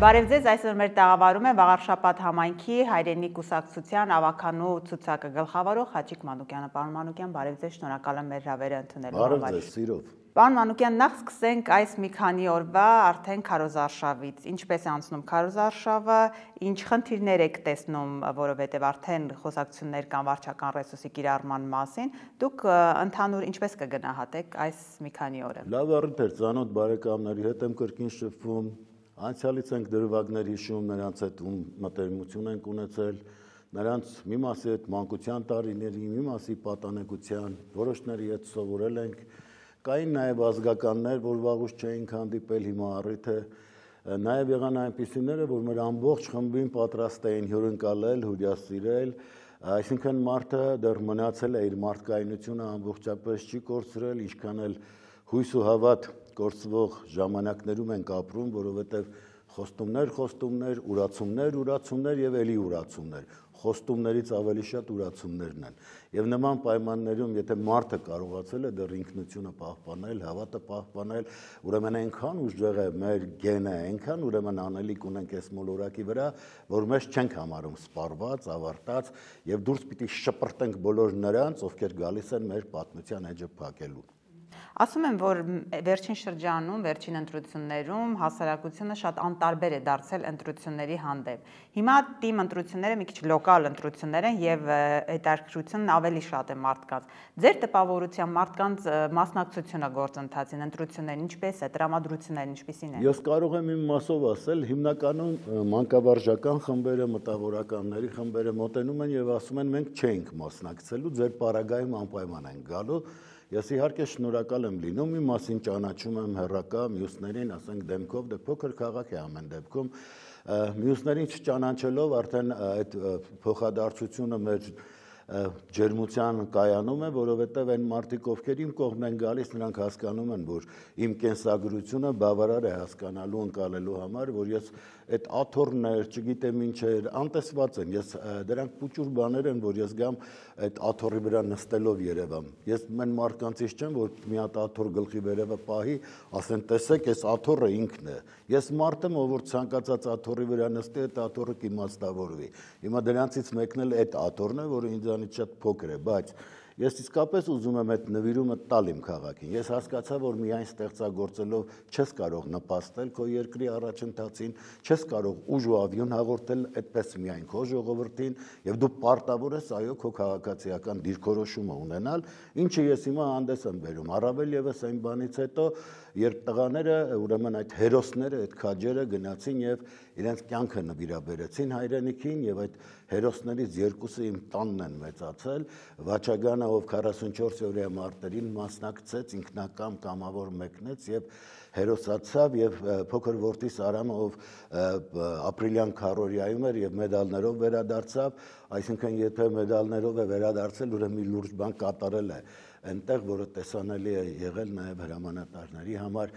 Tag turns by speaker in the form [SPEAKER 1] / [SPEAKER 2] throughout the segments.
[SPEAKER 1] Բարև ձեզ, այսօր մեր տաղավարում է Վաղարշապատ համայնքի հայրենի կուսակցության ավականու ցուցակը գլխավորող Հաճիկ Մանուկյանը։ Պարոն Մանուկյան, բարև ձեզ, շնորհակալ եմ մեր հրավերը ընդունելու համար։
[SPEAKER 2] Բարև ձեզ, սիրով։
[SPEAKER 1] Պարոն Մանուկյան, նախ սկսենք այս մի քանի օրվա արդեն քարոզարշավից։ Ինչպես է անցնում քարոզարշավը, ինչ խնդիրներ եք տեսնում, որովհետև արդեն խոսակցություններ կան վարչական ռեսուրսի կիրառման մասին, դուք ընդհանուր ինչպես կգնահատեք այս մի քանի օրը։
[SPEAKER 2] Լավ առիթ էր, ծանոթ բարեկամների հետ եմ կրկին շփվում։ Անցյալից ենք դրվագներ հիշում, նրանց հետ մտերմություն ենք ունեցել, նրանց մի մասի հետ մանկության տարիների, մի մասի պատանեկության, որոշների հետ սովորել ենք։ Կային նաև ազգականներ, որ վաղուց չէինք հանդիպել, հիմա առիթ է։ Նաև եղան այնպիսիները, որ մեր ամբողջ խմբին պատրաստ էին հյուրընկալել, հյուրասիրել, այսինքն մարդը դեռ մնացել է իր մարդկայնությունը ամբողջապես չի կորցրել, ինչքան էլ հույս ու հավատ կորցվող ժամանակներում ենք ապրում, որովհետև խոստումներ, ուրացումներ եւ ելի ուրացումներ։ Խոստումներից ավելի շատ ուրացումներն են։ Եվ նման պայմաններում, եթե մարդը կարողացել է դեռ ինքնությունը պահպանել, հավատը պահպանել, ուրեմն այնքան ուժեղ է մեր գենը, այնքան ուրեմն անելիք ունենք այս մոլորակի վրա, որ մեզ չենք համարում սպառված, ավարտած եւ դուրս պիտի շպրտենք բոլոր նրանց, ովքեր գալիս են մեր պատմության էջը փակելու։
[SPEAKER 1] Ասում եմ, որ վերջին շրջանում, վերջին ընտրություններում հասարակությունը շատ անտարբեր է դարձել ընտրությունների հանդեպ։ Հիմա թիմ ընտրությունները մի քիչ լոկալ ընտրություններ են եւ հետաքրքրությունն ավելի շատ է մարդկանց։ Ձեր տպավորությամբ մարդկանց մասնակցությունը գործընթացին ընտրություններին ինչպես է, տրամադրությունները ինչպիսին են։
[SPEAKER 2] Ես կարող եմ իմ մասով ասել, հիմնականում մանկավարժական խմբերը, մտավորականների խմբերը մոտենում են եւ ասում են մենք չենք մասնակցելու, ձեր պարագայում անպայման ենք գալու։ Ես իհարկե շնորհակալ եմ լինում, մի մասին ճանաչում եմ հեռակա, մյուսներին, ասենք դեմքով, դե փոքր քաղաք է ամեն դեպքում, մյուսներին չճանաչելով արդեն այդ փոխադարձությունը մեր ջերմության կայանում է, որովհետև այն մարդիկ, ովքեր իմ կողմն են գալիս, նրանք հասկանում են, որ իմ կենսագրությունը բավարար է հասկանալու, ընկալելու համար, որ ես այդ աթոռներ, չգիտեմ ինչեր, անտեսված են, ես դրանք փուճուր բաներ են, որ ես գամ այդ աթոռի վրա նստելով երևամ։ Ես մեն մարկանցից չեմ, որ մի հատ աթոռ գլխի վերևը պահի, ասեն տեսեք, այս աթոռը ինքն է։ Ես մարդ եմ, ով որ ցանկացած աթոռի վրա նստի, այդ աթոռը կիմաստավորվի։ Հիմա դրանցից մեկն էլ այդ աթոռն է, որը ինձանից շատ փոքր է, բայց ես իսկապես ուզում եմ այդ նվիրումը տալ իմ քաղաքին։ Ես հասկացա, որ միայն ստեղծագործելով չես կարող նպաստել քո երկրի առաջընթացին, չես կարող ուժ ու ավյուն հաղորդել այդպես միայն քո ժողովրդին, եւ դու պարտավոր ես այո քո քաղաքացիական դիրքորոշումը ունենալ, ինչը ես հիմա հանդես եմ բերում։ Առավել եւս այն բանից հետո, երբ տղաները, ուրեմն այդ հերոսները, այդ քաջերը գնացին եւ իրենց կյանքը նվիրաբերեցին հայրենիքին եւ այդ հերոսներից երկուսը իմ տանն են մեծացել, Վաչագանը, ով 44-օրյա մարտերին մասնակցեց, ինքնակամ կամավոր մեկնեց եւ հերոսացավ եւ փոքր որդիս Արամը, ով ապրիլյան քարորիայում էր եւ մեդալներով վերադարձավ, այսինքն եթե մեդալներով է վերադարձել, ուրեմն մի լուրջ բան կատարել է այնտեղ, որը տեսանելի է եղել նաև հրամանատարների համար,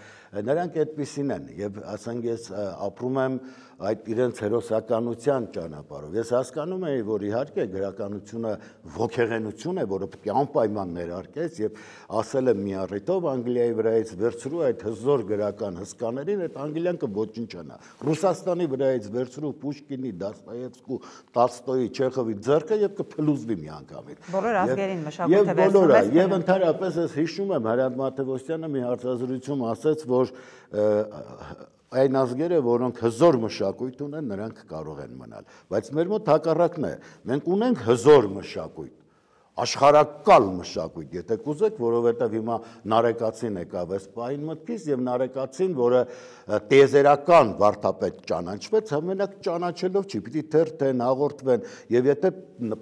[SPEAKER 2] նրանք այդպիսին են եւ ասենք ես ապրում եմ այդ իրենց հերոսականության ճանապարհով։ Ես հասկանում եմ, որ իհարկե գրականությունը ոգեղենություն է, որը պետք է անպայման ներարկես եւ ասել եմ մի առիթով Անգլիայի վրայից վերցրու այդ հզոր գրական հսկաներին, այդ անգլիան կոչնչանա։ Ռուսաստանի վրայից վերցրու Պուշկինի, Դաստոևսկու, Տոլստոյի, Չեխովի ձեռքը եւ կփլուզվի միանգամից։
[SPEAKER 1] Բոլոր ազգերին մշակույթը վերցնում
[SPEAKER 2] է ընդհանրապես ես հիշում եմ Հրանտ Մաթևոսյանը մի հարցազրույցում ասաց, որ այն ազգերը, որոնք հզոր մշակույթ ունեն, նրանք կարող են մնալ, բայց մեր մոտ հակառակն է, մենք ունենք հզոր մշակույթ, աշխարհակալ մշակույթ, եթե կուզեք, որովհետև հիմա Նարեկացին եկավ այս պահին մտքից եւ Նարեկացին, որը տիեզերական վարդապետ ճանաչվեց, ամենակ ճանաչելով չի, պիտի թերթեն, հաղորդվեն եւ եթե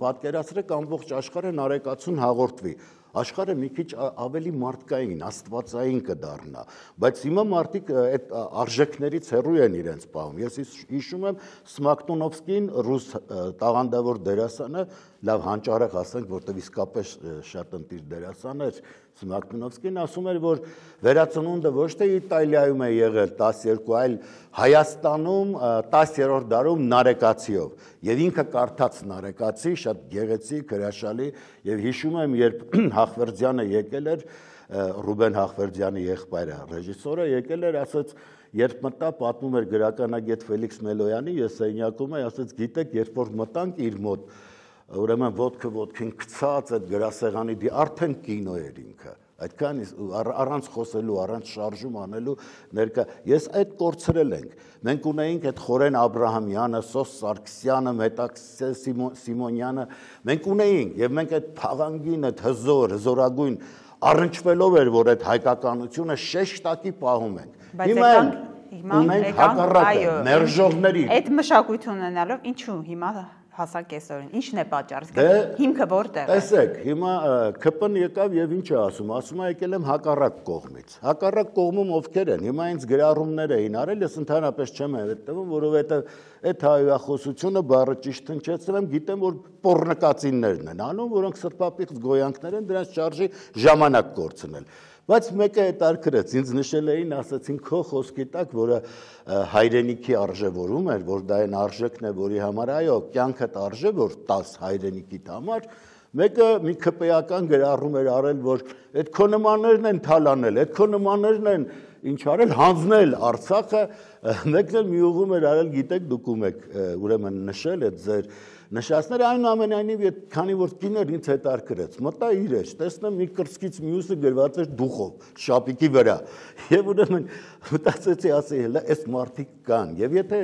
[SPEAKER 2] պատկերացրեք ամբողջ աշխարհը Նարեկացուն հաղորդվի, աշխարհը մի քիչ ավելի մարդկային, աստվածային կդառնա, բայց հիմա մարդիկ այդ արժեքներից հեռու են իրենց պահում։ Ես հիշում եմ Սմակտունովսկին, ռուս տաղանդավոր դերասանը, լավ հանճարեղ ասենք, որտեղ իսկապես շատ ընտիր դերասան էր, Սմակտունովսկին ասում էր, որ վերածնունդը ոչ թե Իտալիայում է եղել 12, այլ Հայաստանում 10-րդ դարում Նարեկացիով։ Եվ ինքը կարդաց Նարեկացի, շատ գեղեցիկ, հրաշալի, եւ հիշում եմ, երբ Հախվերդյանը եկել էր Ռուբեն Հախվերդյանի եղբայրը, ռեժիսորը եկել էր, ասաց, երբ մտա պատմում էր գրականագետ Ֆելիքս Մելոյանի, ես սենյակում եմ, ասաց, գիտեք, երբ որ մտանք իր մոտ, ուրեմն ոտքին գցած այդ գրասեղանի դի արդեն կինո էր ինքը, այդքան առանց խոսելու, առանց շարժում անելու ներկա, ես այդ կորցրել ենք, մենք ունեինք այդ Խորեն Աբրահամյանը, Սոս Սարգսյանը, Մետաքսե Սիմոնյանը, մենք ունեինք եւ մենք այդ փաղանգին, այդ հզորագույն առնչվելով էր, որ այդ հայկականությունը շեշտակի պահում ենք, հիմա ունենք հակառակը, մերժողների
[SPEAKER 1] այդ մշակույթ ունենալով ինչու հիմա հասանք այսօրին, ինչն է պատճառը, հիմքը որտեղ է։
[SPEAKER 2] Տեսեք, հիմա ԿՊ-ն եկավ եւ ինչ է ասում է եկել եմ հակառակ կողմից։ Հակառակ կողմում ովքեր են։ Հիմա ինձ գրառումներ էին արել, ես ընդհանրապես չեմ հետևում, որովհետեւ այդ հայախոսությունը բառը ճիշտ հնչեցրեմ, գիտեմ որ պոռնկացիններն են անում, որոնք սրբապիղծ գոյանքներ են, դրանց շարժի ժամանակ կորցնել։ Բայց մեկը հետարքրեց, ինձ նշել էին, ասացին քո խոսքի տակ, որը հայրենիքի արժևորում էր, որ դա այն արժեքն է, որի համար այո, կյանքդ արժե, որ 10 հայրենիքիդ համար, մեկը մի ԿՊ-ական գրառում էր արել, որ այդ քո նմաններն են թալանել, այդ քո նմաններն են ինչ արել, հանձնել Արցախը, մեկն էլ մի ուղում էր արել, գիտեք, դուք ում եք ուրեմն նշել այդ ձեր նշածները այնուամենայնիվ քանի որ կիներ ինձ հետարքրեց, մտա իր էջ, տեսնեմ մի կրծքից մյուսը գրված էր դուխով, շապիկի վրա, եւ ուրեմն մտածեցի, ասի, հələ այս մարդիկ կան, եւ եթե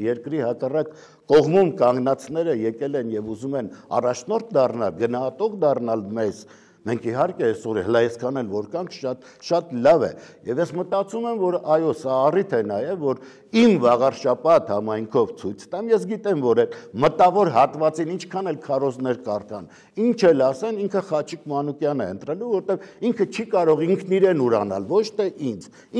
[SPEAKER 2] երկրի հակառակ կողմում կանգնածները եկել են եւ ուզում են առաջնորդ դառնալ, գնահատող դառնալ մեզ, մենք իհարկե այսօր հələ այսքան էլ որ կանք շատ լավ է եւ ես մտածում եմ որ այո սա առիթ է նաեւ որ իմ վաղարշապատ համայնքով ցույց տամ ես գիտեմ որ այդ մտավոր հատվածին ինչքան էլ քարոզներ կարդան ինչ էլ ասեն ինքը Խաչիկ Մանուկյանը է ընտրելու որտեւ ինքը չի կարող ինքն իրեն ուրանալ ոչ թե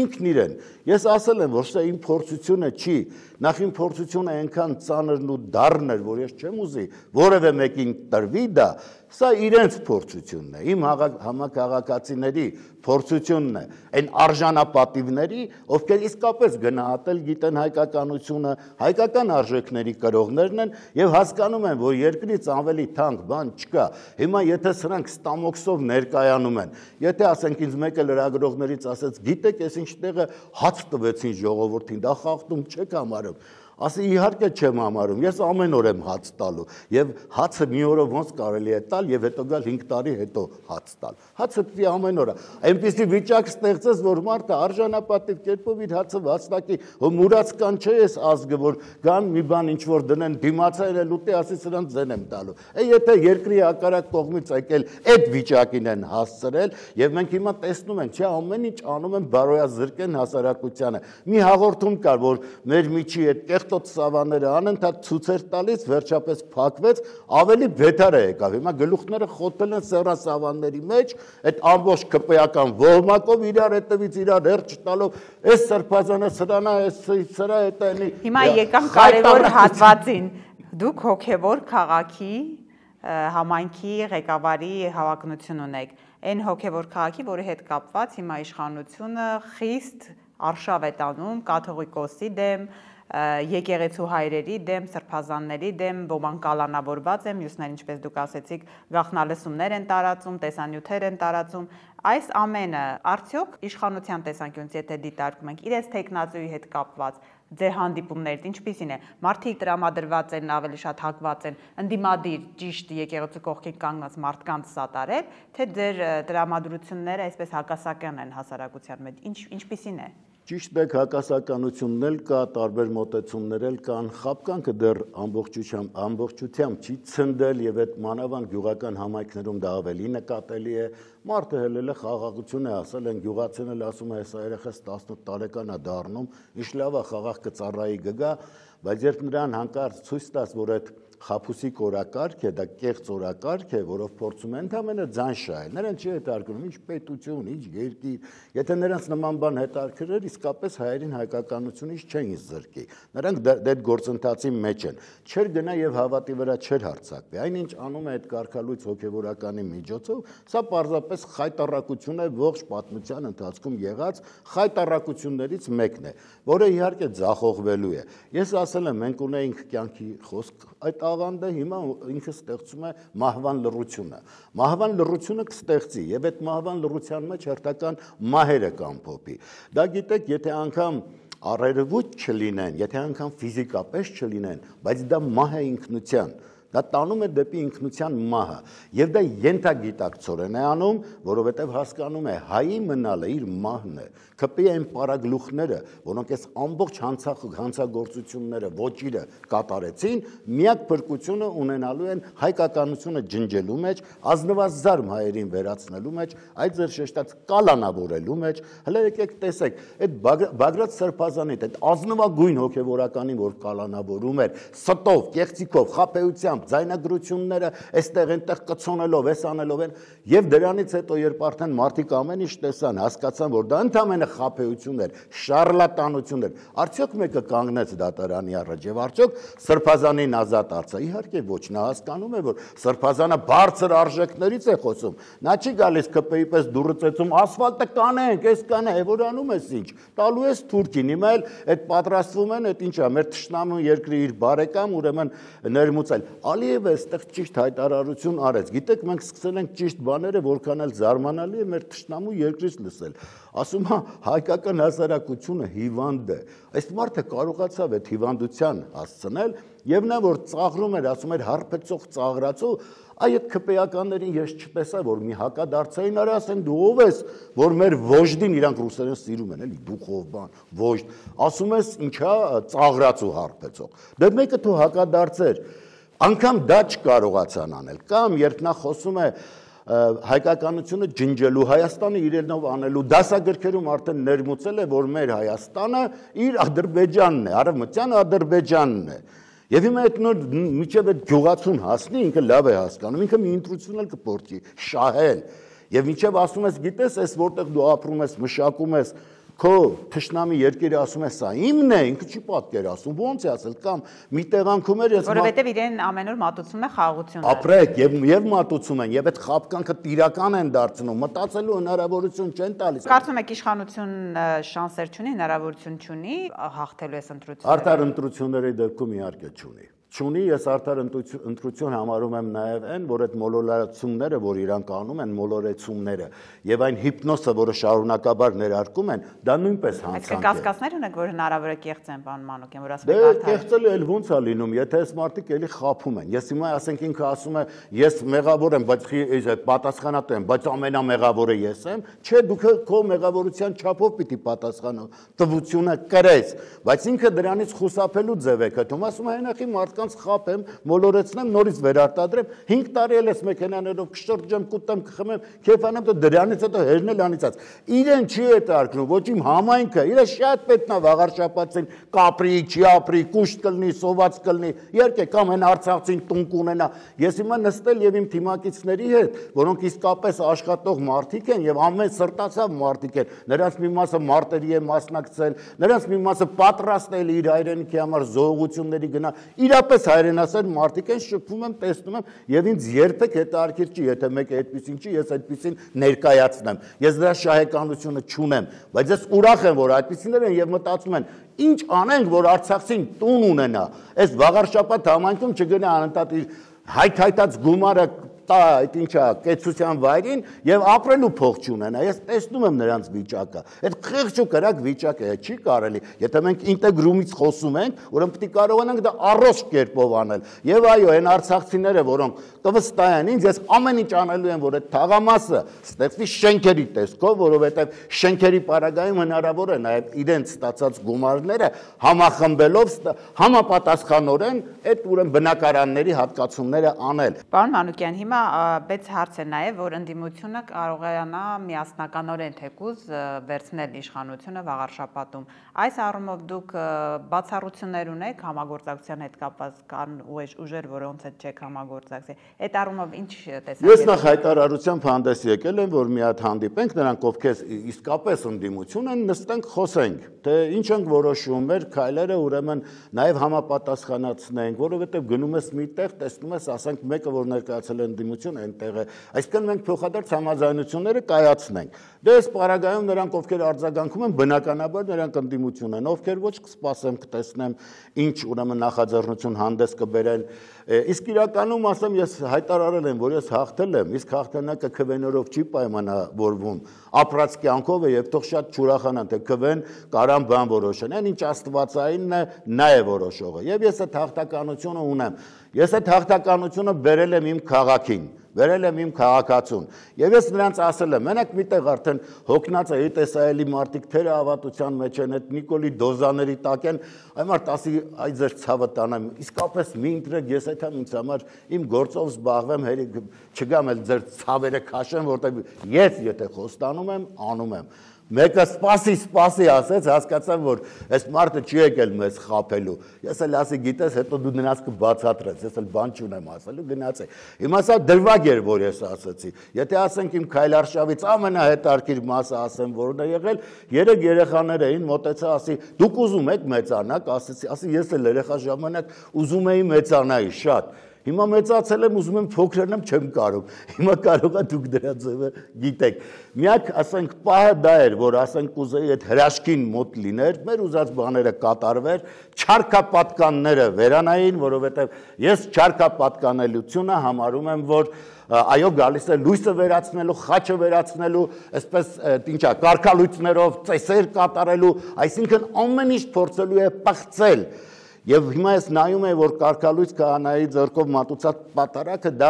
[SPEAKER 2] ինքն իրեն ես ասել եմ որ սա իմ փորձությունը չի նախ իմ փորձությունը այնքան ծանրն ու դառն էր որ ես չեմ ուզի որևէ մեկին տրվի դա սա իրենց փորձությունն է իմ համակարգացիների փորձությունն է այն արժանապատիվների ովքեր իսկապես գնահատել գիտեն հայկականությունը հայկական արժեքների կրողներն են եւ հասկանում են որ երկրից ավելի թանկ բան չկա հիմա եթե սրանք ստամոքսով ներկայանում են եթե ասենք ինձ մեկը լրագրողներից ասեց գիտեք ես ինչ տեղը հաց տվեցին ժողովրդին դա խախտում չեք համարում ասի իհարկե չեմ համարում ես ամեն օր եմ հաց տալու եւ հացը մի օրով ոնց կարելի է տալ եւ հետո գալ 5 տարի հետո հաց տալ հացը պիտի ամեն օր այնպեսի վիճակ ստեղծես որ մարդը արժանապատիվ կերպով իր հացը վաստակի մուրացկան չէ ես ազգը որ գան մի բան ինչ որ դնեն դիմացել էլ ուտի ասի սրանց ձեն եմ տալու եթե երկրի հակառակ կողմից եկել այդ վիճակին են հասցրել եւ մենք հիմա տեսնում ենք չէ ամեն ինչ անում են բարոյազրկեն հասարակությանը մի հաղորդում կար որ մեր միջի այդ Սավանները անընդհատ ցույցեր տալիս վերջապես փակվեց ավելի բետար է եկավ հիմա գլուխները խոթել են սեռասավանների մեջ այդ ամբողջ ԿՊ-ական ոհմակով իրար հետևից իրար հերթ տալով այս սրբազանը սրանա այս սրա հետանի
[SPEAKER 1] հիմա եկամ կարևոր հատվածին դուք հոգևոր քաղաքի համայնքի ղեկավարի հավակնություն ունեք այն հոգևոր քաղաքի որի հետ կապված հիմա իշխանությունը խիստ արշավ է տանում կաթողիկոսի դեմ եկեղեցու հայրերի դեմ, սրբազանների դեմ, ոմանք կալանավորված են, մյուսներ ինչպես դուք ասեցիք, գաղտնալսումներ են տարածում, տեսանյութեր են տարածում, այս ամենը արդյոք իշխանության տեսանկյունից եթե դիտարկում ենք, իրենց տեխնազոյի հետ կապված ձեր հանդիպումներից ինչպիսին է, մարդիկ տրամադրված են, ավելի շատ հակված են, ընդդիմադիր ճիշտ եկեղեցու կողքին կանգնած մարդկանց սատարել, թե ձեր տրամադրությունները այսպես հակասական են հասարակության մեջ, ինչպիսին է։
[SPEAKER 2] Ճիշտ է հակասականությունն էլ կա, տարբեր մոտեցումներ էլ կան, խաբկանքը դեռ ամբողջությամբ չի ցնդել եւ այդ մանավանդ գյուղական համայնքներում դա ավելի նկատելի է, մարդը հելել է խաղաղություն է ասել, են գյուղացին էլ ասում է, հեսա երեխաս 18 տարեկան է դառնում, ինչ լավ է խաղաղ կծառայի գգա, բայց երբ նրան հանկարծ ցույց տաս, որ այդ խափուսիկ օրակարգ է, դա կեղծ օրակարգ է, որով փորձում են ընդամենը ձայն շահել, նրան չի հետարկում, ինչ պետություն, ինչ երկիր, եթե նրանց նման բան հետարկրեր, իսկապես հայերին հայկականությունից չեն զրկի, նրանք այդ գործընթացի մեջ են, չեր գնա եւ հավատի վրա չեր հարձակվի, այնինչ անում է այդ կարգալույց հոգեվորականի միջոցով, սա պարզապես խայտառակություն է ողջ պատմության ընթացքում եղած խայտառակություններից մեկն է, որը իհարկե ձախողվելու է, ես ասել եմ, մենք ունեինք կյանքի խոսք, այդ տաղանդը հիմա ինքը ստեղծում է մահվան լռությունը։ Մահվան լռությունը կստեղծի եւ այդ մահվան լռության մեջ հերթական մահերը կամփոփի։ Դա գիտեք, եթե անգամ առերևույթ չլինեն, եթե անգամ ֆիզիկապես չլինեն, բայց դա մահ է ինքնության, դա տանում է դեպի ինքնության մահը, եւ դա ենթագիտակցորեն է անում, որովհետեւ հասկանում է հայի մնալը իր մահն է, կպի այն պարագլուխները, որոնք այս ամբողջ հանցագործությունները ոչիրը կատարեցին, միակ փրկությունը ունենալու են հայկականությունը ջնջելու մեջ, ազնվազարմ հայերին վերացնելու մեջ, այդ ձեր շեշտած կալանավորելու մեջ, հələ եկեք տեսեք, այդ Բագրատ Սրբազանիդ, այդ ազնվագույն հոգեվորականին, որ կալանավորում էր, ստով, կեղծիքով, խաբեությամբ, ձայնագրությունները, այստեղ այնտեղ կցոնելով, էս անելով են, եւ դրանից հետո երբ արդեն մարդիկ ամեն ինչ տեսան, հասկացան, որ դա ընդհանրապես խաբեություն էր, շարլատանություն էր, արդյոք մեկը կանգնեց դատարանի առաջ եւ արդյոք Սրբազանին ազատ արծա։ Իհարկե ոչ, նա հասկանում է, որ Սրբազանը բարձր արժեքներից է խոսում։ Նա չի գալիս ԿՊ-ի պես դուրը ծեծում, ասֆալտը կանենք, էս կանե, որ անում ես ինչ։ Տալու ես Թուրքին, հիմա էլ այդ պատրաստվում են, այդ ինչա, մեր թշնամու երկրի իր բարեկամ, ուրեմն ներմուծել։ Ալիևը այստեղ ճիշտ հայտարարություն արեց։ Գիտեք, մենք սկսել ենք ճիշտ բաները, որքան էլ զարմանալի է մեր թշնամու երկրից լսել։ Ասում է հայկական հասարակությունը հիվանդ է։ Այս մարդը կարողացավ այդ հիվանդության հասցնել եւ նա որ ծաղրում էր, ասում էր հարբեցող ծաղրացու, այդ ԿՊ-ականներին ես չտեսա, որ մի հակադարձային արա ասեն դու ով ես, որ մեր ոժդին իրանք ռուսերեն սիրում են, էլի դուխով բան, ոժդ, ասում ես ինչա ծաղրացու հարբեցող։ Դե մեկը թու հակադարձեր, անգամ դա չկարողացան անել, կամ երբ նա խոսում է հայկականությունը ջնջելու, Հայաստանը իրենով անելու, դասագրքերում արդեն ներմուծել է, որ մեր Հայաստանը իր Ադրբեջանն է, արևմտյան Ադրբեջանն է։ Եվ հիմա այդ նոր միջև այդ գյուղացուն հասնի, ինքը լավ է հասկանում, ինքը մի ինտրուսիոն էլ կփորձի շահել։ Եվ միջև ասում ես, գիտես, այս որտեղ դու ապրում ես, մշակում ես, քո թշնամի երկիրը ասում է, սա իմն է, ինքը չի պատկերացնում, ոնց է ասել, կամ մի տեղանքում էր,
[SPEAKER 1] որովհետև իրեն ամեն օր մատուցում է խաղաղությունը։
[SPEAKER 2] Ապրեք եւ մատուցում են, եւ այդ խաբկանքը տիրական են դարձնում, մտածելու հնարավորություն չեն տալիս։
[SPEAKER 1] Կարծում եք իշխանություն շանսեր չունի, հնարավորություն չունի հաղթելու այս ընտրությունները։
[SPEAKER 2] Արդար ընտրությունների դեպքում իհարկե չունի։ Չունի, ես արդար ընտրություն համարում եմ նաև այն, որ այդ մոլորացումները, որ իրանք անում են, մոլորեցումները եւ այն հիպնոսը, որը շարունակաբար ներարկում են, դա նույնպես հանցանք է։
[SPEAKER 1] Այսինքն կասկածներ ունեք, որ հնարավոր է կեղծեն, պարոն Մանուկյան, որ ասում
[SPEAKER 2] եք
[SPEAKER 1] արդար։
[SPEAKER 2] Կեղծել էլ ոնց է լինում, եթե այս մարդիկ էլի խափում են։ Ես հիմա ասենք ինքը ասում է, ես մեղավոր եմ, բայց պատասխանատու եմ, բայց ամենամեղավորը ես եմ։ Չէ, դուք քո մեղավորության չափով պիտի պատասխանո, տվությունը կրես, բայց ինքը դրանից խուսափելու ձև է գտնում, ասում է այնախի մարդկանց խափեմ, մոլորեցնեմ, նորից վերարտադրեմ, 5 տարի էլ ես մեքենաներով կշրջեմ, կուտեմ, կխմեմ, քեֆանեմ, դե դրանից հետո հերն էլ անիծած։ Իրեն չի հետարկնում, ոչ իմ համայնքը, իրը շատ պետք է վաղար շաբաթին կապրի, չի ապրի, կուշտ կլինի, սոված կլինի, իհարկե կամ այն արցախցին տուն կունենա։ Ես հիմա նստել եւ իմ թիմակիցների հետ, որոնք իսկապես աշխատող մարդիկ են եւ ամեն սրտացավ մարդիկ են, նրանց մի մասը մարտերի է մասնակցել, նրանց մի մասը պատրաստել իր հայրենիքի համար զոհությունների գնա, իրապես հայրենասեր մարդիկ են, շփվում եմ, տեսնում եմ եւ ինձ երբեք հետաքրքիր չի, եթե մեկը այդպեսին չի, ես այդպեսին ներկայացնեմ։ Ես դրա շահեկանությունը չունեմ, բայց ես ուրախ եմ, որ այդպեսիներ են եւ մտածում են, ինչ անենք, որ Արցախցին տուն ունենա։ Այս վաղարշաբաթ համայնքում չգնա անընդհատ իր հայթայթած գումարը տա այդ ինչա կեցության վայրին եւ ապրելու փող չունենա։ Ես տեսնում եմ նրանց վիճակը։ Այդ խեղճ ու կրակ վիճակը է, չի կարելի։ Եթե մենք ինտեգրումից խոսում ենք, ուրեմն պետք է կարողանանք դա առողջ կերպով անել։ Եվ այո, այն արցախցիները, որոնք կվստահեն ինձ, ես ամեն ինչ անելու եմ, որ այդ թաղամասը ստեղծվի շենքերի տեսքով, որովհետեւ շենքերի պարագայում հնարավոր է նաեւ իրենց ստացած գումարները համախմբելով համապատասխանորեն այդ ուրեմն բնակարանների հատկացումները անել։
[SPEAKER 1] Պարոն Մանուկյան, հիմա բեց հարց է նաև, որ ընդդիմությունը կարողանա միասնականորեն թեկուզ վերցնել իշխանությունը վաղարշաբաթում։ Այս առումով դուք բացառություններ ունեք համագործակցության հետ կապված, կան ուժեր, որոնց հետ չեք համագործակցի։ Այդ առումով ինչ տեսակ։
[SPEAKER 2] Ես նախ հայտարարությամբ հանդես եկել եմ, որ մի հատ հանդիպենք, նրանք ովքեր իսկապես ընդդիմություն են, նստենք, խոսենք, թե ինչ ենք որոշում, մեր քայլերը ուրեմն նաև համապատասխանացնենք, որովհետև գնում ես միտեղ, տեսնում ես, ասենք մեկը որ ներկայացել են ընդդիմություն այնտեղ է։ Այսինքն մենք փոխադարձ համաձայնությունները կայացնենք։ Դե այս պարագայում նրանք ովքեր արձագանքում են, բնականաբար նրանք ընդդիմություն են, ովքեր ոչ կսպասեմ, կտեսնեմ ինչ ուրեմն նախաձեռնություն հանդես կբերեն։ Իսկ իրականում ասեմ, ես հայտարարել եմ, որ ես հաղթել եմ, իսկ հաղթանակը քվեներով չի պայմանավորվում, ապրած կյանքով է եւ թող շատ չուրախանան, թե քվեն կարան բան որոշեն։ Այն ինչ աստվածայինն է, նա է որոշողը։ Եվ ես այդ հաղթականությունը ունեմ։ Ես այդ հաղթականությունը բերել եմ իմ քաղաքին, բերել եմ իմ քաղաքացուն։ Եվ ես նրանց ասել եմ, մենակ միտեղ արդեն հոգնած է տեսայելի մարդիկ թերը ավատության մեջ են, այդ Նիկոլի դոզաների տակ են, այ մարդ ասի, այ ձեր ցավը տանեմ, իսկապես մի ընտրեք, ես այդ ինձ համար իմ գործով զբաղվեմ, չգամ էլ ձեր ցավերը քաշեմ, որտեղ ես եթե խոստանում եմ, անում եմ։ Մեկը սպասի ասեց, հասկացամ, որ այս մարդը չի եկել մեզ խաբելու։ Ես էլ ասի, գիտես, հետո դու նրանց կբացատրես, ես էլ բան չունեմ ասելու, գնացի։ Հիմա սա դրվագ էր, որ ես ասացի։ Եթե ասենք իմ քայլարշավից ամենահետաքրքիր մասը ասեմ, որն է եղել, 3 երեխաներ էին, մոտեցա, ասի, դուք ուզում եք մեծանաք, ասի, ես էլ երեխա ժամանակ ուզում էի մեծանայի շատ։ Հիմա մեծացել եմ, ուզում եմ փոքրանամ, չեմ կարող։ Հիմա կարող է դուք դրա ձևը գիտեք։ Միակ, ասենք, պահը դա էր, որ ասենք կուզեի այդ հրաշքին մոտ լիներ, մեր ուզած բաները կատարվեր, չարքապատկանները վերանային, որովհետև ես չարքապատկանելությունը համարում եմ, որ այո գալիս է լույսը վերացնելու, խաչը վերացնելու, այսպես ինչա, կարգալույցներով ծեսեր կատարելու, այսինքն ամեն ինչ փորձելու է պղծել։ Եվ հիմա ես նայում եմ, որ կարգալույց քահանայի ձեռքով մատուցած պատարակը դա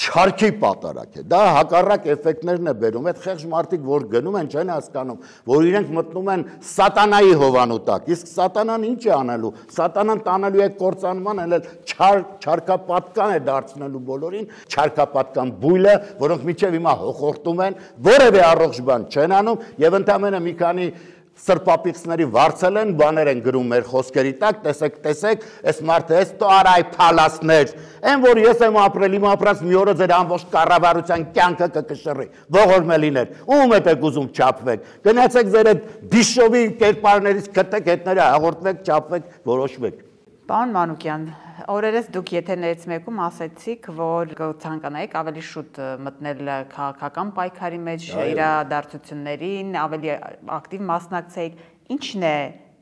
[SPEAKER 2] չարքի պատարակ է, դա հակառակ էֆեկտներն է բերում, այդ խեղճ մարդիկ, որ գնում են, չեն հասկանում, որ իրենք մտնում են սատանայի հովանու տակ, իսկ սատանան ինչ է անելու, սատանան տանելու է կործանման, էլ չարքապատկան է դարձնելու բոլորին, չարքապատկան բույլը, որոնք միջև հիմա հոխորտում են, որևէ առողջ բան չեն անում եւ ընդամենը մի քանի սրպապիքսների վարձել են, բաներ են գրում մեր խոսքերի տակ, տեսեք, այս մարդը էս տո արայ փալասներ, այն որ ես եմ ապրել, իմ ապրած մի օրը ձեր ամբողջ կառավարության կյանքը կկշռի, ողորմելիներ, ում եք ուզում չափվեք, գնացեք ձեր այդ դիշովի կերպարներից գտեք հետները, հաղորդվեք, չափվեք, որոշվեք։
[SPEAKER 1] Պարոն Մանուկյան, օրերս դուք եթերներից մեկում ասեցիք, որ կցանկանայիք ավելի շուտ մտնել քաղաքական պայքարի մեջ, իրադարձություններին, ավելի ակտիվ մասնակցեիք։ Ինչն է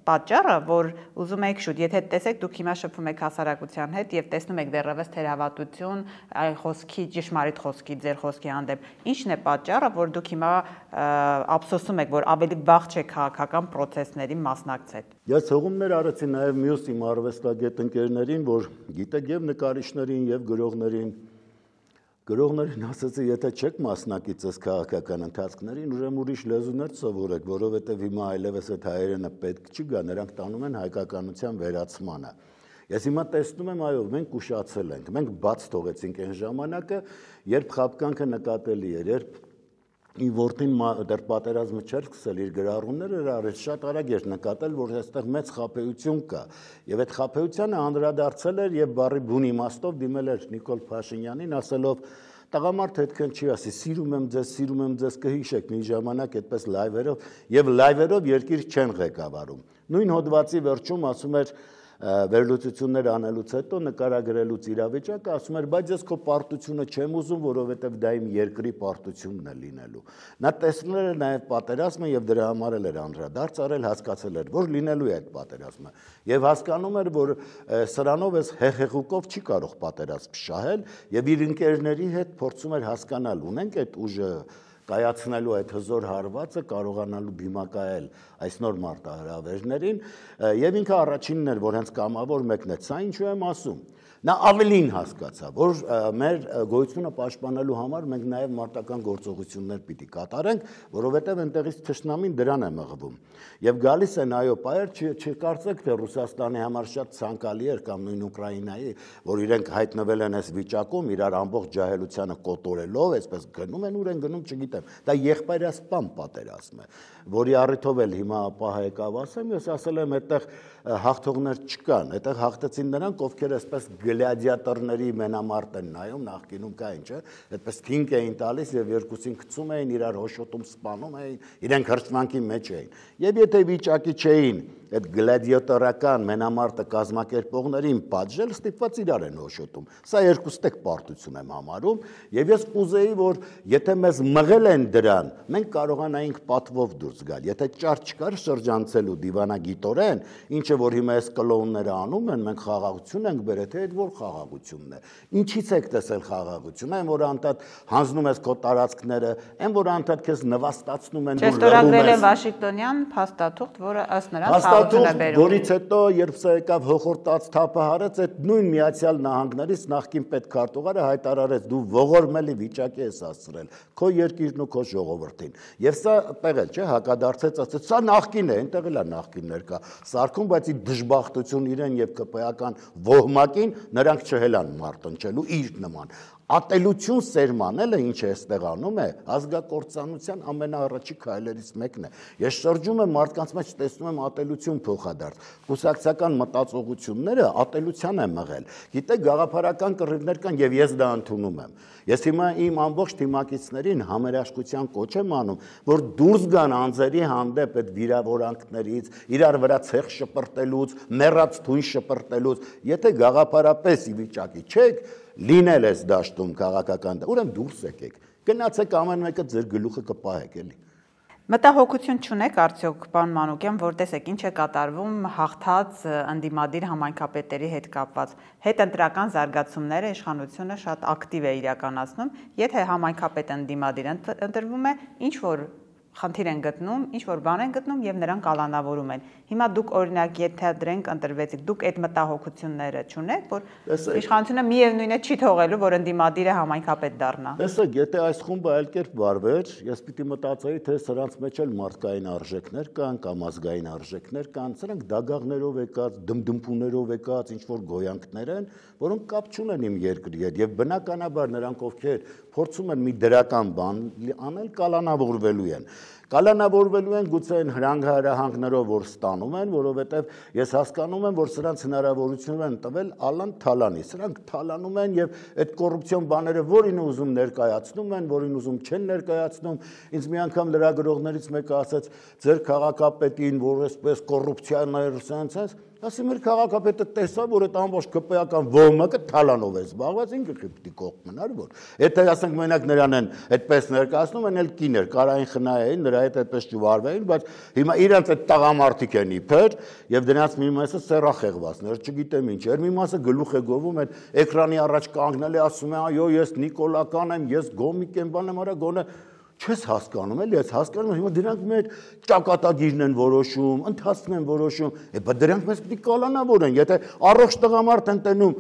[SPEAKER 1] պատճառը, որ ուզում եք շուտ, եթե տեսեք դուք հիմա շփվում եք հասարակության հետ եւ տեսնում եք դեռևս թերավատություն, խոսքի ճշմարիտ խոսքի, ձեր խոսքի հանդեպ, ինչն է պատճառը, որ դուք հիմա ափսոսում եք, որ ավելի վաղ չեք քաղաքական process-ներին մասնակցել։
[SPEAKER 2] Ես հողումներ արեցի նաեւ մյուս իմ արվեստագետ ընկերներին, որ գիտեք եւ նկարիչներին եւ գրողներին ասացի, եթե չեք մասնակից այս քաղաքական ընթացքներին, ուրեմն ուրիշ լեզուներ սովորեք, որովհետև հիմա այլևս այդ հայերենը պետք չգա, նրանք տանում են հայկականության վերացմանը։ Ես հիմա տեսնում եմ, այո, մենք ուշացել ենք, մենք բաց թողեցինք այն ժամանակը, երբ խաբկանքը նկատելի էր, երբ իմ որդին դեռ պատերազմը չէր սկսել իր գրառումները, արեց շատ արագ էր նկատել, որ այստեղ մեծ խաբեություն կա, եւ այդ խաբեությանը անդրադարձել էր եւ բառի բուն իմաստով դիմել էր Նիկոլ Փաշինյանին, ասելով տղամարդ հետքան չի ասի, սիրում եմ ձեզ, կհիշեք մի ժամանակ այդպես լայվերով երկիր չեն ղեկավարում։ Նույն հոդվածի վերջում ասում էր վերլուծություններ անելուց հետո նկարագրելուց իրավիճակը ասում էր, բայց ես քո պարտությունը չեմ ուզում, որովհետև դա իմ երկրի պարտությունն է լինելու։ Նա տեսնել էր նաև պատերազմը եւ դրա համար էր անդրադարձ արել, հասկացել էր, որ լինելու է այդ պատերազմը եւ հասկանում էր, որ սրանով էս հեղեղուկով չի կարող պատերազմ շահել եւ իր ընկերների հետ փորձում էր հասկանալ, ունենք այդ ուժը կայացնելու այդ հզոր հարվածը, կարողանալու դիմակայել այս նոր մարտահրավերներին եւ ինքը առաջինն էր, որ հենց կամավոր մեկն է, սա ինչու եմ ասում։ Նա ավելին հասկացավ, որ մեր գոյությունը պաշտպանելու համար մենք նաև մարտական գործողություններ պիտի կատարենք, որովհետև այնտեղից թշնամին դրան է մղվում։ Եվ գալիս են այո պայեր, չկարծեք թե Ռուսաստանի համար շատ ցանկալի էր կամ նույն Ուկրաինայի, որ իրենք հայտնվել են այս վիճակում, իրար ամբողջ ջահելությանը կոտորելով, այսպես գնում են, ուր են գնում, չգիտեմ։ Դա եղբայրասպան պատերազմ է, որի առիթով էլ հիմա պահ եկավ ասեմ, ես ասել եմ այդտեղ հաղթողներ չկան, այդտեղ հաղթեցին նրանք, ովքեր այսպես գլադիատորների մենամարտ են նայում, նախկինում կա ինչ է, այդպես թինք էին տալիս եւ երկուսին գցում էին, իրար հոշոտում սպանում էին, իրենք հրճվանքի մեջ էին։ Եվ եթե վիճակի չէին այդ գլադիատորական մենամարտը կազմակերպողներին պատժել, ստիպված իրար են հոշոտում։ Սա երկուստեք պարտություն եմ համարում, եւ ես կուզեի, որ եթե մեզ մղել են դրան, մենք կարողանայինք պատվով դուրս գալ։ Եթե ճար չկար շրջանցելու դիվանագիտորեն, ինչը որ հիմա այս կլոնները անում են, մենք խաղաղություն ենք բերել, թե այդ որ խաղաղությունն է։ Ինչից եք տեսել խաղաղությունը, այն որ անդադ հանձնում ես քո տարածքները, այն որ անդադ քեզ նվաստացնում են, որ
[SPEAKER 1] լռում ես։ Վաշինգտոնյան փաստաթուղթ, որը ըստ նրանց խաղաղություն է բերում։
[SPEAKER 2] Որից հետո, երբ սա եկավ հոխորտած թափը հարեց, այդ նույն Միացյալ Նահանգներից նախկին պետքարտուղարը հայտարարեց՝ դու ողորմելի վիճակի ես հասցրել քո երկիրն ու քո ժողովրդին։ Եվ սա տեղել չէ, հակադարձեց, ասեց, սա նախկին է, այնտեղ էլ է նախկիններ կա սարքում, բայց ի դժբախտություն իրեն եւ ԿՊ-ական ոհմակին նրանք չհելան մարտնչելու իր նման։ Ատելություն սերմանելը ինչ է այստեղ անում է, ազգակործանության ամենաառաջի քայլերից մեկն է։ Ես շրջում եմ մարդկանց մեջ, տեսնում եմ ատելություն փոխադարձ։ Կուսակցական մտածողությունները ատելության են մղել։ Գիտեք, գաղափարական կռիվներ կան եւ ես դա ընդունում եմ։ Ես հիմա իմ ամբողջ թիմակիցներին համերաշխության կոչ եմ անում, որ դուրս գան անձերի հանդեպ այդ վիրավորանքներից, իրար վրա ցեխ շպրտելուց, մեռած թույն շպրտելուց, եթե գաղափարապես ի վիճակի չեք, լինել ես դաշտում քաղաքական, ուրեմն դուրս եկեք, գնացեք ամեն մեկը ձեր գլուխը կպահեք էլի։
[SPEAKER 1] Մտահոգություն չունեք արդյոք, պարոն Մանուկյան, որ տեսեք ինչ է կատարվում հաղթած ընդդիմադիր համայնքապետերի հետ կապված։ Հետընտրական զարգացումները իշխանությունը շատ ակտիվ է իրականացնում, եթե համայնքապետ ընդդիմադիր ընտրվում է, ինչ որ խնդիր են գտնում, ինչ որ բան են գտնում եւ նրանք կալանավորում են։ Հիմա դուք օրինակ եթե դրենք ընտրվեցիք, դուք այդ մտահոգությունները չունեք, որ իշխանությունը միևնույն է չի թողելու, որ ընդդիմադիրը համայնքապետ դառնա։
[SPEAKER 2] Տեսեք, եթե այս խումբը այլ կերպ վարվեր, ես պիտի մտածեի, թե սրանց մեջ էլ մարդկային արժեքներ կան կամ ազգային արժեքներ կան, սրանք դագաղներով եկած, դմդմփուներով եկած ինչ որ գոյանքներ են, որոնք կապ չունեն իմ երկրի հետ եւ բնականաբար նրանք ովքեր փորձում են մի դրական բան անել, կալանավորվելու են։ Կալանավորվելու են գուցե այն հրանգահրահանգներով, որ ստանում են, որովհետև ես հասկանում եմ, որ սրանց հնարավորություն են տվել ալան թալանի։ Սրանք թալանում են եւ այդ կոռուպցիոն բաները որին ուզում ներկայացնում են, որին ուզում չեն ներկայացնում։ Ինձ մի անգամ լրագրողներից մեկը ասաց, ձեր քաղաքապետին, որ այսպես կոռուպցիաներ սենց ասի մեր քաղաքապետը տեսա, որ այդ ամբողջ ԿՊ-ական ոհմակը թալանով է զբաղված, ինքը պիտի կողմ մնար, որ եթե ասենք մենակ նրան են այդպես ներկայացնում են, էլ կիներ, կարային խնայեին, նրա հետ այդպես չվարվեին, բայց հիմա իրանց այդ տղամարդիկ են իբր, եւ դրանց մի մասը սեռախեղվածներ, չգիտեմ ինչ, մի մասը գլուխ է գովում, այդ էկրանի առաջ կանգնել է, ասում է, այո, ես Նիկոլական եմ, ես Գոմիկ եմ, բան եմ արա, գոնե չես հասկանում էլի, ես հասկանում եմ, հիմա դրանք մեր ճակատագիրն են որոշում, ընթացքն են որոշում, բայց դրանք մեզ պիտի կալանավորեն, եթե առողջ տղամարդ են տենում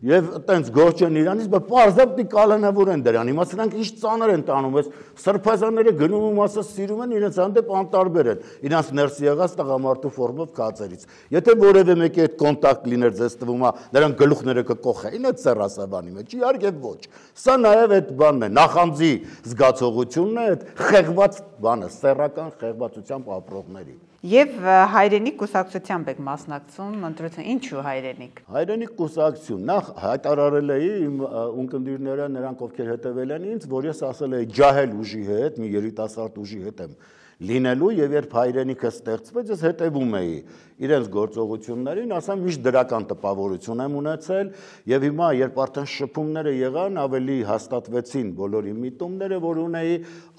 [SPEAKER 2] եւ այտենց գործ են իրանից, բայց պարզապես պիտի կալանավորեն դրան, հիմա սրանք ինչ ծանր են տանում, այս սրբազանները գնում ու մասը սիրում են, իրենց հանդեպ անտարբեր են, իրանց ներսի եղած տղամարդու ֆորմով կացերից, եթե որևէ մեկի հետ կոնտակտ լիներ ձեզ թվում է, նրանք գլուխները կկոխեին այդ սեռասաբանի մեջ, իհարկե ոչ, սա նաեւ այդ բանն է, նախանձի զգացողությունն է, այդ խեղված բանը, սեռական խեղվածությամբ ապրողների։
[SPEAKER 1] Եվ հայրենիք կուսակցությամբ եք մասնակցում ընտրության, ինչու հայրենիք։
[SPEAKER 2] Հայրենիք կուսակցություն, նախ հայտարարել էի իմ ունկնդիրները, նրանք ովքեր հետևել են ինձ, որ ես ասել էի ջահել ուժի հետ, մի երիտասարդ ուժի հետ եմ լինելու եւ երբ հայրենիքը ստեղծվեց, ես հետևում էի իրենց գործողություններին, ասեմ միշտ դրական տպավորություն եմ ունեցել եւ հիմա երբ արդեն շփումները եղան, ավելի հաստատվեցին բոլոր իմ միտումները, որ ունեի,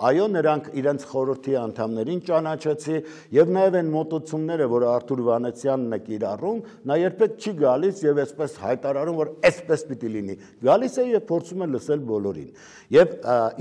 [SPEAKER 2] այո, նրանք իրենց խորհրդի անդամներին ճանաչեցի եւ նաեւ այն մոտեցումները, որ Արթուր Վանեցյանն է կիրառում, նա երբեք չի գալիս եւ այսպես հայտարարում, որ այսպես պիտի լինի։ Գալիս է եւ փորձում է լսել բոլորին։ Եվ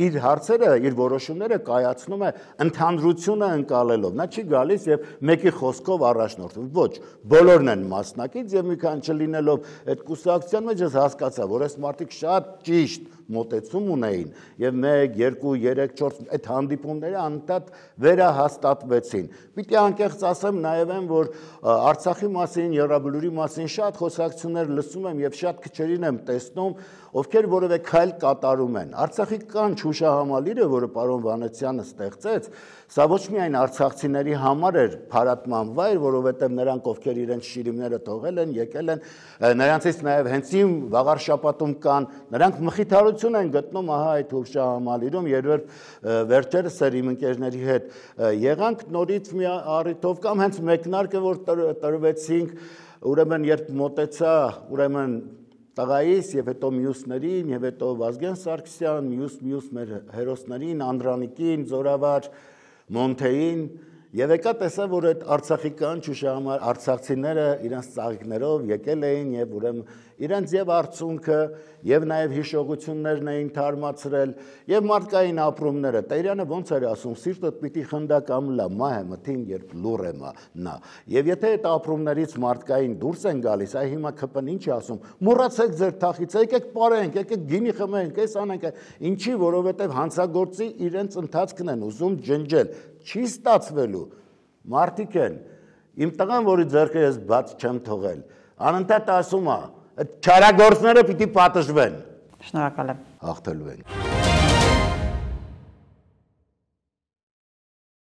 [SPEAKER 2] իր հարցերը, իր որոշումները կայացնում է ընդհանրությունը ընկալելով։ Նա չի գալիս եւ մեկի խոսքով առաջնորդում։ Ոչ, բոլորն են մասնակից եւ մի քան չլինելով այդ կուսակցության մեջ ես հասկացա, որ այս մարդիկ շատ ճիշտ մոտեցում ունեին եւ 1, 2, 3, 4 այդ հանդիպումները անդադ վերահաստատվեցին։ Պիտի անկեղծ ասեմ նաեւ որ Արցախի մասին, Եղեգնուտի մասին շատ խոսակցություններ լսում եմ եւ շատ քչերին եմ տեսնում, ովքեր որևէ քայլ կատարում են։ Արցախի կանչ հուշահամալիրը, որը պարոն Վանեցյանը ստեղծեց, սա ոչ միայն արցախցիների համար էր փառատման վայր, որովհետև նրանք, ովքեր իրենց շիրիմները թողել են, եկել են, նրանցից նաև հենց իմ վաղար շաբաթում կան, նրանք մխիթարություն են գտնում ահա այդ հուշահամալիրում, երբ վերջերս էր իմ ընկերների հետ եղանք նորից մի առիթով կամ հենց մեկնարկը, որ տրվեցինք, ուրեմն երբ մոտեցա, ուրեմն տղայիս եւ հետո մյուսներին եւ հետո Վազգեն Սարգսյան, մյուս մեր հերոսներին, Անդրանիկին, Զորավար, Մոնթեին եւ եկա տեսա, որ այդ Արցախի կանչ հուշահամար արցախցիները իրենց ծաղիկներով եկել էին եւ ուրեմն իրենց եւ արցունքը եւ նաեւ հիշողություններն էին թարմացրել եւ մարդկային ապրումները Տերյանը ոնց էր ասում սիրտդ պիտի խնդա կամ լա մահ է մթին երբ լուր է նա եւ եթե այդ ապրումներից մարդկային դուրս են գալիս այ հիմա ԿՊ-ն ինչ է ասում մոռացեք ձեր թախից եկեք պարենք եկեք գինի խմենք այս անենք ինչի որովհետեւ հանցագործի իրենց ընթացքն են ուզում ջնջել չի ստացվելու մարդիկ են իմ տղան որի ձեռքը ես բաց չեմ թողել անընդհատ ասում է չարագործները պիտի պատժվեն
[SPEAKER 1] Շնորհակալ եմ
[SPEAKER 2] հաղթելու ենք